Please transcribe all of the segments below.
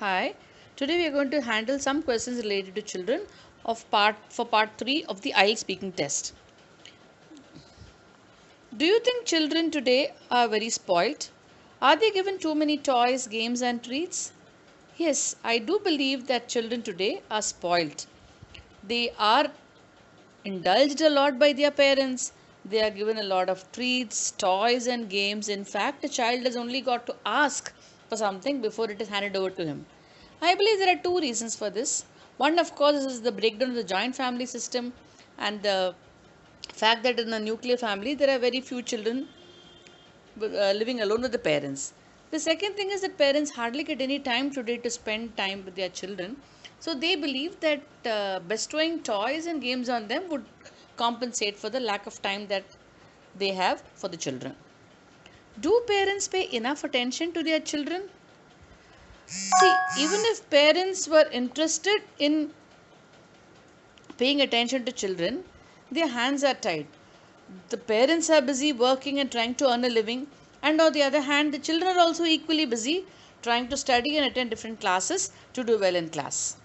Hi, today we are going to handle some questions related to children for part 3 of the IELTS speaking test. Do you think children today are very spoilt? Are they given too many toys, games and treats? Yes, I do believe that children today are spoilt. They are indulged a lot by their parents. They are given a lot of treats, toys and games. In fact, a child has only got to ask for something before it is handed over to him. I believe there are two reasons for this. One, of course, is the breakdown of the joint family system and the fact that in a nuclear family there are very few children living alone with the parents. The second thing is that parents hardly get any time today to spend time with their children. So they believe that bestowing toys and games on them would compensate for the lack of time that they have for the children. Do parents pay enough attention to their children? See, even if parents were interested in paying attention to children, their hands are tied. The parents are busy working and trying to earn a living, and on the other hand, the children are also equally busy trying to study and attend different classes to do well in class.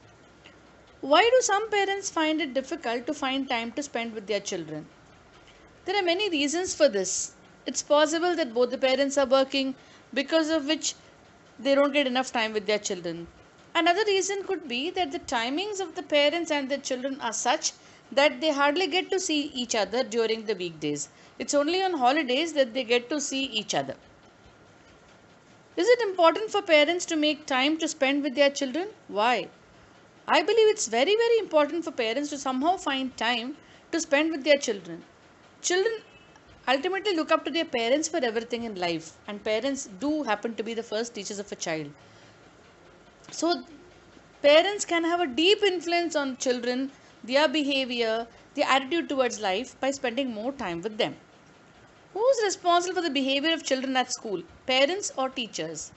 Why do some parents find it difficult to find time to spend with their children? There are many reasons for this. It's possible that both the parents are working, because of which they don't get enough time with their children. Another reason could be that the timings of the parents and their children are such that they hardly get to see each other during the weekdays. It's only on holidays that they get to see each other. Is it important for parents to make time to spend with their children? Why? I believe it's very, very important for parents to somehow find time to spend with their children. Children ultimately look up to their parents for everything in life, and parents do happen to be the first teachers of a child. So parents can have a deep influence on children, their behavior, their attitude towards life by spending more time with them. Who is responsible for the behavior of children at school? Parents or teachers?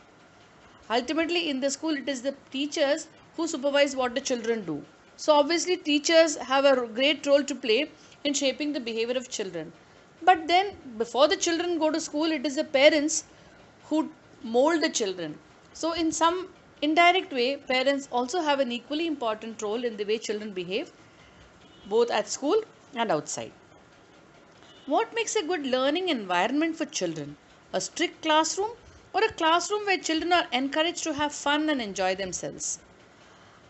Ultimately, in the school, it is the teachers who supervise what the children do. So obviously, teachers have a great role to play in shaping the behavior of children. But then, before the children go to school, it is the parents who mold the children. So in some indirect way, parents also have an equally important role in the way children behave, both at school and outside. What makes a good learning environment for children? A strict classroom or a classroom where children are encouraged to have fun and enjoy themselves?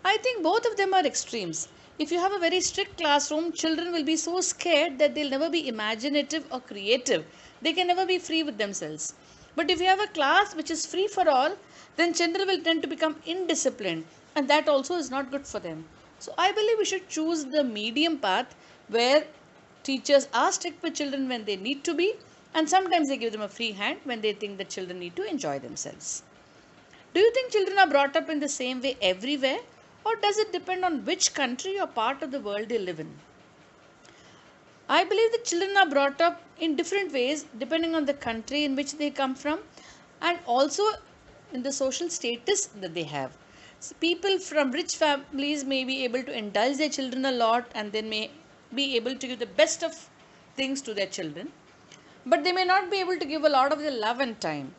I think both of them are extremes. If you have a very strict classroom, children will be so scared that they'll never be imaginative or creative. They can never be free with themselves. But if you have a class which is free for all, then children will tend to become indisciplined, and that also is not good for them. So I believe we should choose the medium path where teachers are strict with children when they need to be, and sometimes they give them a free hand when they think that children need to enjoy themselves. Do you think children are brought up in the same way everywhere, or does it depend on which country or part of the world they live in? I believe that children are brought up in different ways depending on the country in which they come from, and also in the social status that they have. So people from rich families may be able to indulge their children a lot, and they may be able to give the best of things to their children, but they may not be able to give a lot of their love and time.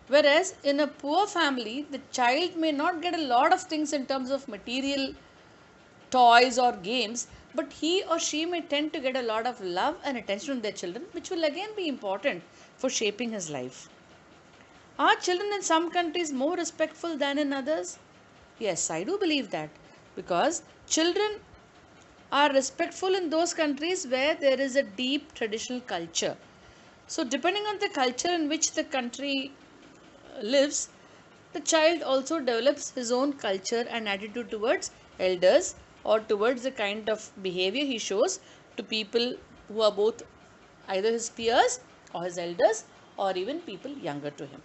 Whereas in a poor family, the child may not get a lot of things in terms of material toys or games, but he or she may tend to get a lot of love and attention from their children, which will again be important for shaping his life. Are children in some countries more respectful than in others? Yes, I do believe that, because children are respectful in those countries where there is a deep traditional culture. So depending on the culture in which the country lives, the child also develops his own culture and attitude towards elders, or towards the kind of behavior he shows to people who are both either his peers or his elders, or even people younger to him.